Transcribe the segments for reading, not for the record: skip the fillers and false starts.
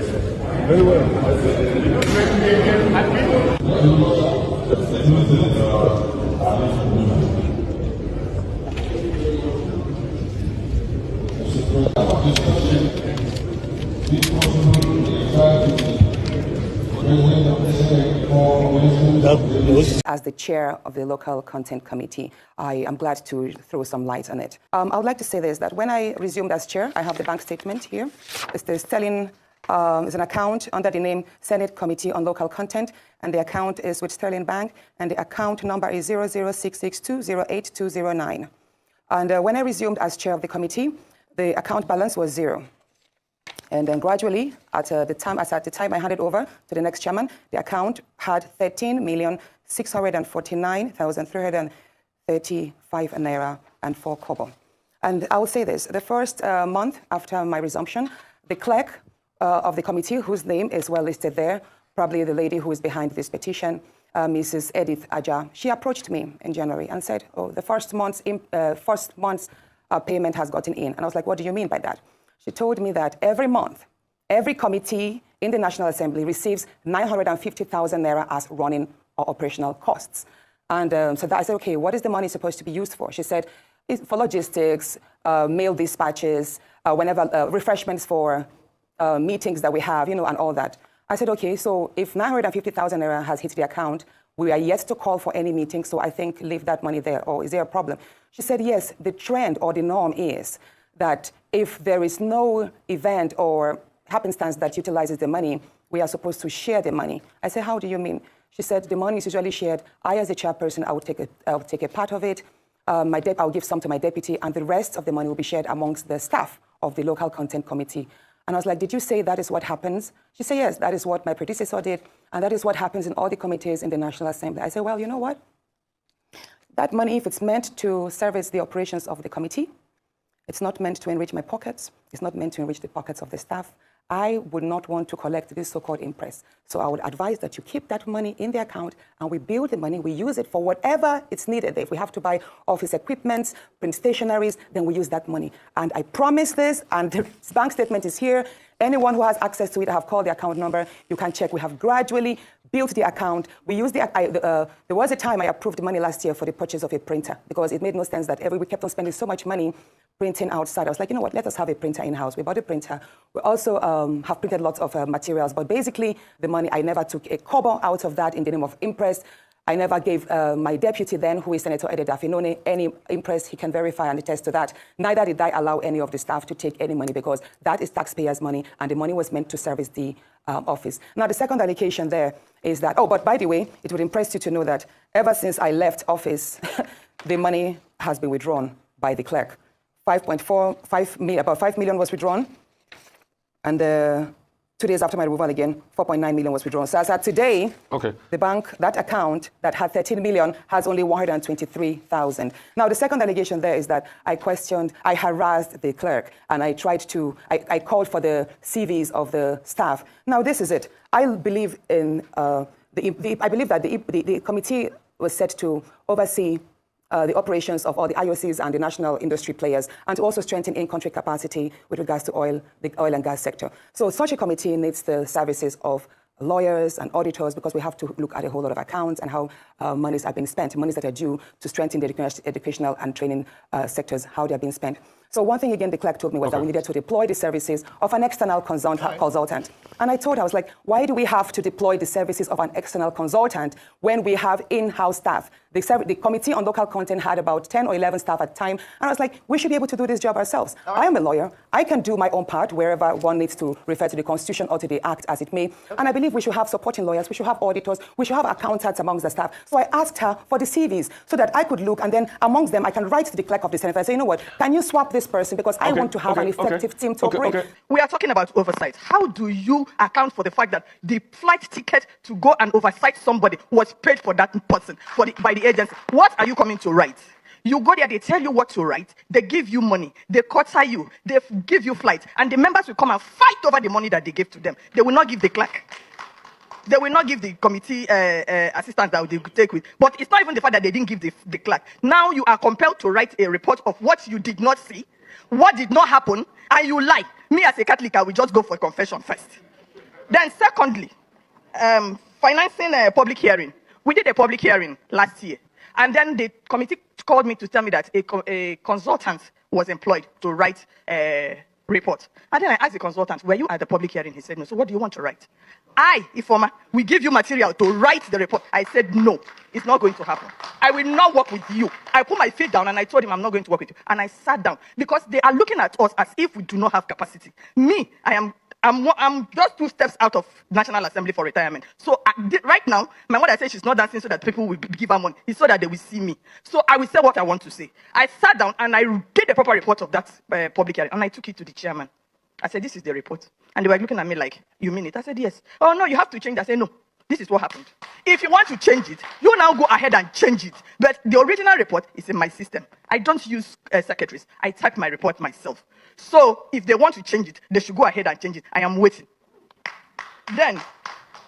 Very well. As the chair of the local content committee, I am glad to throw some light on it. I would like to say this, that when I resumed as chair, I have the bank statement here. It's an account under the name Senate Committee on Local Content, and the account is with Sterling Bank, and the account number is 00662082009. And when I resumed as chair of the committee, the account balance was zero. And then gradually, at the time I handed over to the next chairman, the account had 13,649,335 naira and 4 kobo. And I will say this, the first month after my resumption, the clerk of the committee, whose name is well listed there, probably the lady who is behind this petition, Mrs. Edith Aja, she approached me in January and said, oh, the first month's payment has gotten in. And I was like, what do you mean by that? She told me that every month, every committee in the National Assembly receives 950,000 naira as running or operational costs. And so I said, okay, what is the money supposed to be used for? She said, it's for logistics, mail dispatches, refreshments for meetings that we have, and all that. I said, okay, so if 950,000 naira has hit the account, we are yet to call for any meeting, so I think leave that money there, or is there a problem? She said, yes, the trend or the norm is that if there is no event or happenstance that utilizes the money, we are supposed to share the money. I said, how do you mean? She said, the money is usually shared. I, as a chairperson, I will take a part of it. I will give some to my deputy, and the rest of the money will be shared amongst the staff of the local content committee. And I was like, did you say that is what happens? She said, yes, that is what my predecessor did, and that is what happens in all the committees in the National Assembly. I said, well, you know what? That money, if it's meant to service the operations of the committee, it's not meant to enrich my pockets. It's not meant to enrich the pockets of the staff. I would not want to collect this so-called impress. So I would advise that you keep that money in the account, and we build the money, we use it for whatever it's needed. If we have to buy office equipment, print stationaries, then we use that money. And I promise this, and the bank statement is here. Anyone who has access to it, I have called the account number. You can check. We have gradually built the account. We used there was a time I approved money last year for the purchase of a printer, because it made no sense that we kept on spending so much money printing outside. I was like, you know what, let us have a printer in-house. We bought a printer. We also have printed lots of materials, but basically the money, I never took a kobo out of that in the name of impress. I never gave my deputy then, who is Senator Ede Dafinone, any impress. He can verify and attest to that. Neither did I allow any of the staff to take any money, because that is taxpayers' money, and the money was meant to service the office. Now, the second allegation there is that, oh, but by the way, it would impress you to know that ever since I left office, the money has been withdrawn by the clerk. About 5 million was withdrawn, and 2 days after my removal again, 4.9 million was withdrawn. So as at today, the bank, that account that had 13 million has only 123,000. Now, the second allegation there is that I harassed the clerk, and I called for the CVs of the staff. Now, this is it. I believe that the committee was set to oversee the operations of all the IOCs and the national industry players, and to also strengthen in-country capacity with regards to the oil and gas sector. So such a committee needs the services of lawyers and auditors, because we have to look at a whole lot of accounts and how monies are being spent, monies that are due to strengthen the educational and training sectors, how they are being spent. So one thing, again, the clerk told me was that we needed to deploy the services of an external consultant. And I told her, I was like, why do we have to deploy the services of an external consultant when we have in-house staff? The Committee on Local Content had about 10 or 11 staff at the time. And I was like, we should be able to do this job ourselves. I am a lawyer. I can do my own part wherever one needs to refer to the Constitution or to the Act as it may. And I believe we should have supporting lawyers. We should have auditors. We should have accountants amongst the staff. So I asked her for the CVs so that I could look, and then amongst them, I can write to the clerk of the Senate and say, you know what, can you swap this person? Because I want to have an effective team to operate. We are talking about oversight. How do you account for the fact that the flight ticket to go and oversight somebody was paid for that person by the agency? What are you coming to write? You go there, they tell you what to write, they give you money, they quarter you, they give you flight, and the members will come and fight over the money that they give to them. They will not give the clerk. They will not give the committee assistant that they take with. But it's not even the fact that they didn't give the clerk. Now you are compelled to write a report of what you did not see, what did not happen, and you lie. Me as a Catholic, I will just go for confession first. Then secondly, financing a public hearing. We did a public hearing last year, and then the committee called me to tell me that a consultant was employed to write a report. And then I asked the consultant, were you at the public hearing? He said no. So what do you want to write? I, Ifoma, we give you material to write the report. I said no, it's not going to happen. I will not work with you. I put my feet down and I told him I'm not going to work with you. And I sat down because they are looking at us as if we do not have capacity. Me, I'm just 2 steps out of National Assembly for retirement. So right now, my mother says she's not dancing so that people will give her money. It's so that they will see me. So I will say what I want to say. I sat down and I did the proper report of that public hearing, and I took it to the chairman. I said, this is the report. And they were looking at me like, you mean it? I said, yes. Oh, no, you have to change. I said, no, this is what happened. If you want to change it, you now go ahead and change it. But the original report is in my system. I don't use secretaries. I type my report myself. So if they want to change it, they should go ahead and change it. I am waiting. Then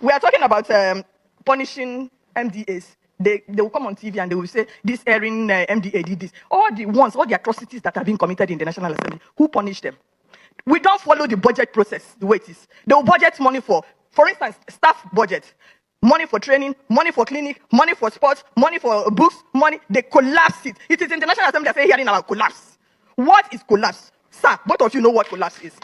we are talking about punishing MDAs. They will come on TV and they will say, this erring MDA did this. All the atrocities that have been committed in the National Assembly, who punished them? We don't follow the budget process the way it is. They will budget money for instance, staff budget, money for training, money for clinic, money for sports, money for books, money. They collapse it. It is in the National Assembly that say hearing about collapse. What is collapse? Sir, both of you know what collapse is.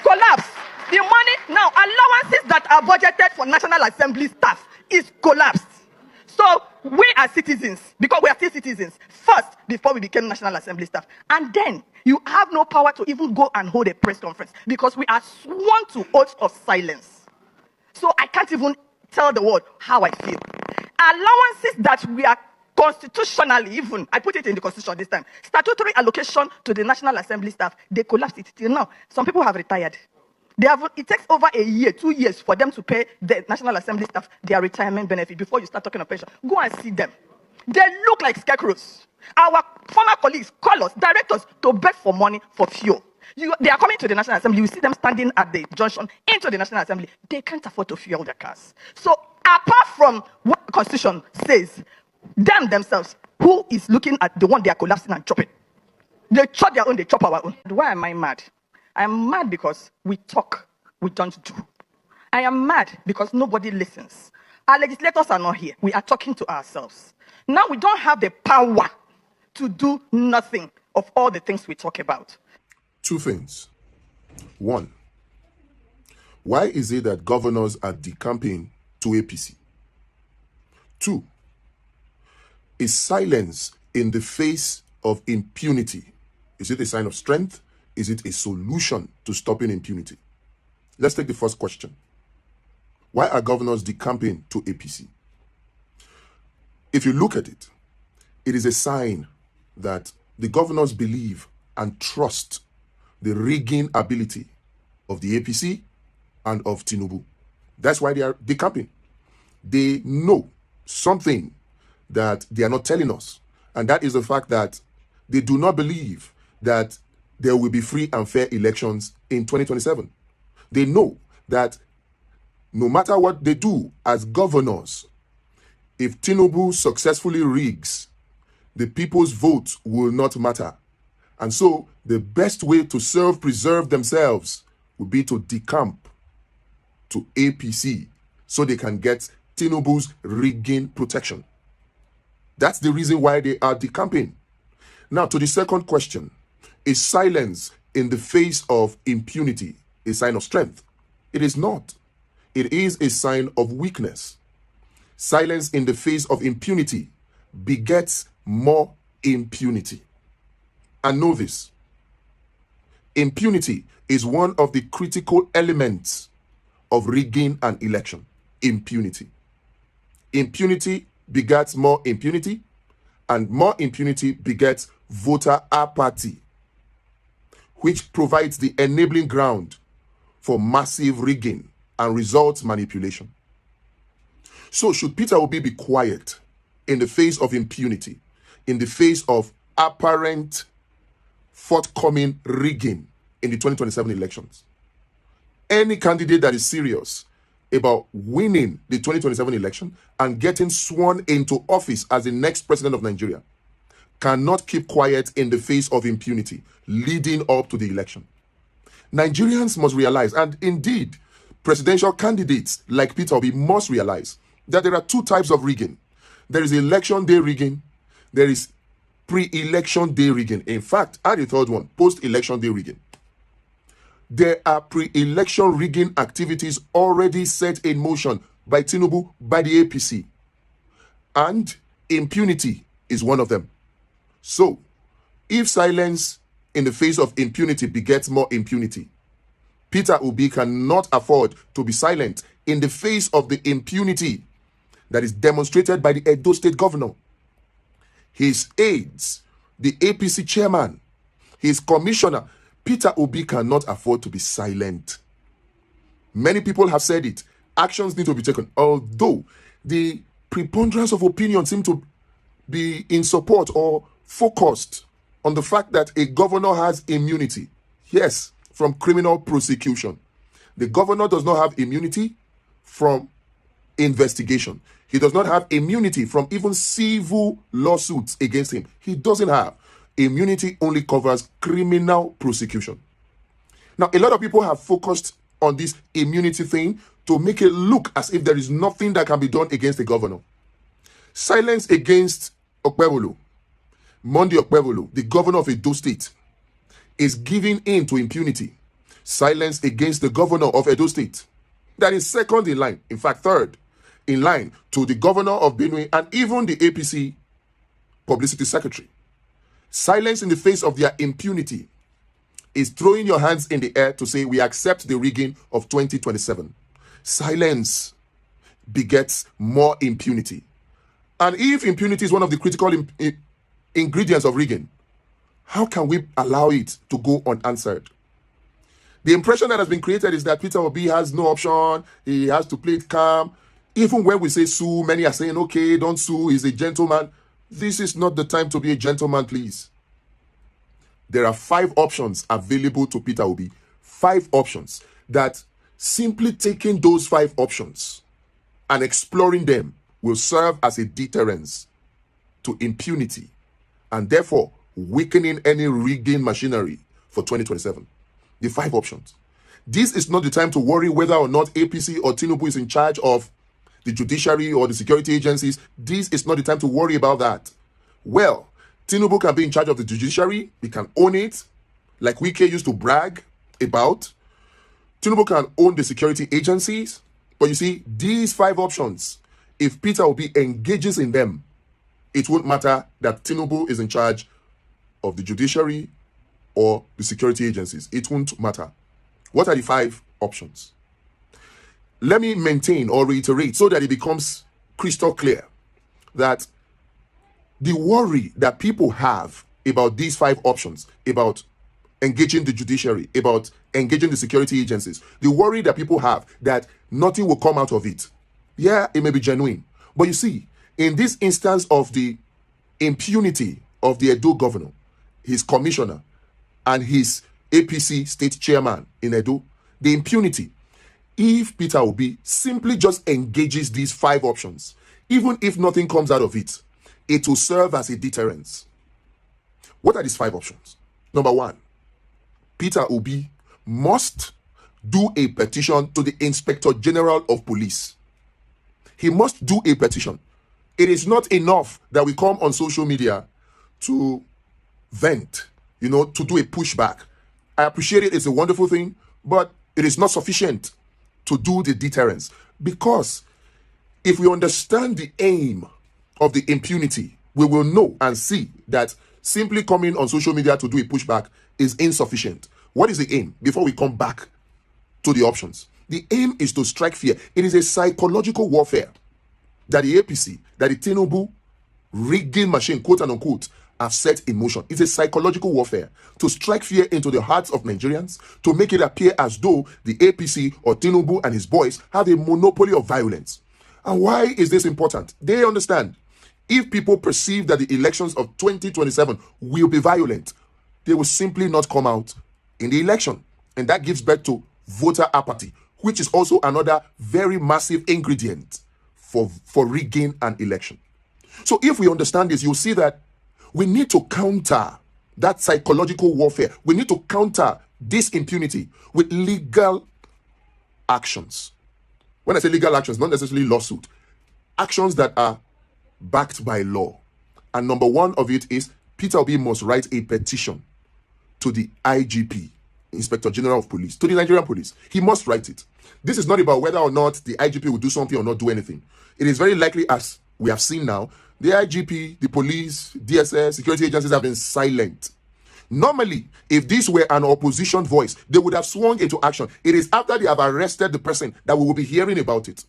Collapse. The money, now, allowances that are budgeted for National Assembly staff is collapsed. So we are citizens, because we are still citizens, first before we became National Assembly staff. And then you have no power to even go and hold a press conference because we are sworn to oaths of silence. So I can't even tell the world how I feel. Allowances that we are constitutionally, even, I put it in the constitution this time, statutory allocation to the National Assembly staff, they collapsed it till now. Some people have retired. It takes over a year, 2 years for them to pay the National Assembly staff their retirement benefit before you start talking of pension. Go and see them. They look like scarecrows. Our former colleagues call us, direct us to beg for money for fuel. They are coming to the National Assembly. You see them standing at the junction into the National Assembly. They can't afford to fuel their cars. So apart from what the Constitution says, themselves, who is looking at the one they are collapsing and chopping? They chop their own, they chop our own. Why am I mad? I am mad because we talk, we don't do. I am mad because nobody listens. Our legislators are not here. We are talking to ourselves. Now we don't have the power to do nothing of all the things we talk about. 2 things. 1, why is it that governors are decamping to APC? 2, is silence in the face of impunity, is it a sign of strength? Is it a solution to stopping impunity? Let's take the first question. Why are governors decamping to APC? If you look at it, it is a sign that the governors believe and trust the rigging ability of the APC and of Tinubu. That's why they are decamping. They know something that they are not telling us, and that is the fact that they do not believe that there will be free and fair elections in 2027. They know that no matter what they do as governors, if Tinubu successfully rigs, the people's vote will not matter. And so the best way to preserve themselves would be to decamp to APC so they can get Tinubu's rigging protection. That's the reason why they are decamping. Now, to the second question, is silence in the face of impunity a sign of strength? It is not. It is a sign of weakness. Silence in the face of impunity begets more impunity. And know this, impunity is one of the critical elements of rigging an election. Impunity. Impunity begets more impunity, and more impunity begets voter apathy, which provides the enabling ground for massive rigging and results manipulation. So should Peter Obi be quiet in the face of impunity, in the face of apparent forthcoming rigging in the 2027 elections? Any candidate that is serious about winning the 2027 election and getting sworn into office as the next president of Nigeria cannot keep quiet in the face of impunity leading up to the election. Nigerians must realize, and indeed, presidential candidates like Peter Obi must realize that there are two types of rigging. There is election day rigging. There is pre-election day rigging. In fact, add a third one, post-election day rigging. There are pre-election rigging activities already set in motion by Tinubu, by the APC. And impunity is one of them. So, if silence in the face of impunity begets more impunity, Peter Obi cannot afford to be silent in the face of the impunity that is demonstrated by the Edo State governor, his aides, the APC chairman, his commissioner. Peter Obi cannot afford to be silent. Many people have said it. Actions need to be taken. Although the preponderance of opinion seem to be in support or focused on the fact that a governor has immunity. Yes, from criminal prosecution. The governor does not have immunity from investigation. He does not have immunity from even civil lawsuits against him. He doesn't have. Immunity only covers criminal prosecution. Now, a lot of people have focused on this immunity thing to make it look as if there is nothing that can be done against the governor. Silence against Akpabio, Monday Akpabio, the governor of Edo State, is giving in to impunity. Silence against the governor of Edo State, that is second in line, in fact third in line to the governor of Benue and even the APC publicity secretary. Silence in the face of their impunity is throwing your hands in the air to say we accept the rigging of 2027. Silence begets more impunity. And if impunity is one of the critical ingredients of rigging, how can we allow it to go unanswered? The impression that has been created is that Peter Obi has no option. He has to play it calm. Even when we say sue, many are saying, okay, don't sue. He's a gentleman. This is not the time to be a gentleman, please. There are 5 options available to Peter Obi. 5 options that simply taking those 5 options and exploring them will serve as a deterrence to impunity and therefore weakening any rigging machinery for 2027. The 5 options. This is not the time to worry whether or not APC or Tinubu is in charge of the judiciary or the security agencies. This is not the time to worry about that. Well, Tinubu can be in charge of the judiciary. He can own it, like Wike used to brag about. Tinubu can own the security agencies. But you see, these 5 options, if Peter Obi engages in them, it won't matter that Tinubu is in charge of the judiciary or the security agencies. It won't matter. What are the 5 options? Let me maintain or reiterate so that it becomes crystal clear that the worry that people have about these 5 options, about engaging the judiciary, about engaging the security agencies, the worry that people have that nothing will come out of it, yeah, it may be genuine. But you see, in this instance of the impunity of the Edo governor, his commissioner, and his APC state chairman in Edo, the impunity, if Peter Obi simply just engages these 5 options, even if nothing comes out of it, it will serve as a deterrence. What are these 5 options? Number 1, Peter Obi must do a petition to the Inspector General of Police. He must do a petition. It is not enough that we come on social media to vent, to do a pushback. I appreciate it. It's a wonderful thing, but it is not sufficient to do the deterrence. Because if we understand the aim of the impunity, we will know and see that simply coming on social media to do a pushback is insufficient. What is the aim? Before we come back to the options, the aim is to strike fear. It is a psychological warfare that the APC, that the Tinubu rigging machine, quote and unquote, have set in motion. It's a psychological warfare to strike fear into the hearts of Nigerians, to make it appear as though the APC or Tinubu and his boys have a monopoly of violence. And why is this important? They understand if people perceive that the elections of 2027 will be violent, they will simply not come out in the election. And that gives birth to voter apathy, which is also another very massive ingredient for rigging an election. So if we understand this, you'll see that we need to counter that psychological warfare. We need to counter this impunity with legal actions. When I say legal actions, not necessarily lawsuit, actions that are backed by law. And number one of it is Peter Obi must write a petition to the IGP, Inspector General of Police, to the Nigerian police. He must write it. This is not about whether or not the IGP will do something or not do anything. It is very likely, as we have seen now, the IGP, the police, DSS, security agencies have been silent. Normally, if this were an opposition voice, they would have swung into action. It is after they have arrested the person that we will be hearing about it.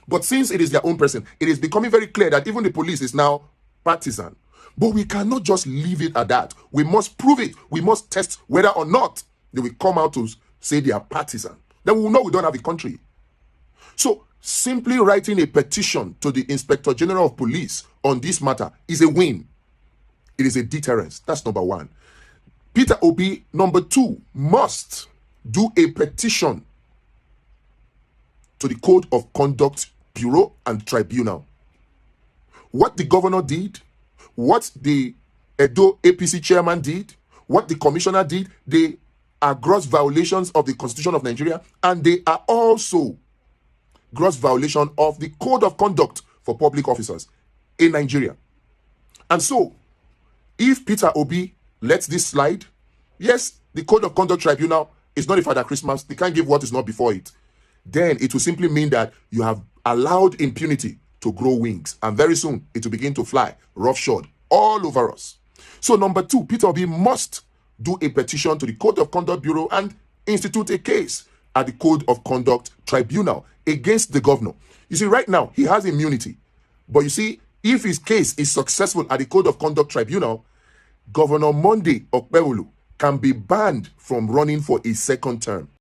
But since it is their own person, it is becoming very clear that even the police is now partisan. But we cannot just leave it at that. We must prove it. We must test whether or not they will come out to say they are partisan. Then we will know we don't have a country. So simply writing a petition to the Inspector General of Police on this matter is a win. It is a deterrence. That's number one. Peter Obi, number two, must do a petition to the Code of Conduct Bureau and Tribunal. What the governor did, what the Edo APC chairman did, what the commissioner did, they are gross violations of the Constitution of Nigeria, and they are also gross violation of the Code of Conduct for public officers in Nigeria. And so, if Peter Obi lets this slide, yes, the Code of Conduct Tribunal is not a Father Christmas. They can't give what is not before it. Then it will simply mean that you have allowed impunity to grow wings. And very soon, it will begin to fly roughshod all over us. So number two, Peter Obi must do a petition to the Code of Conduct Bureau and institute a case at the Code of Conduct Tribunal against the governor. You see, right now, he has immunity. But you see, if his case is successful at the Code of Conduct Tribunal, Governor Monday Okpebholo can be banned from running for a second term.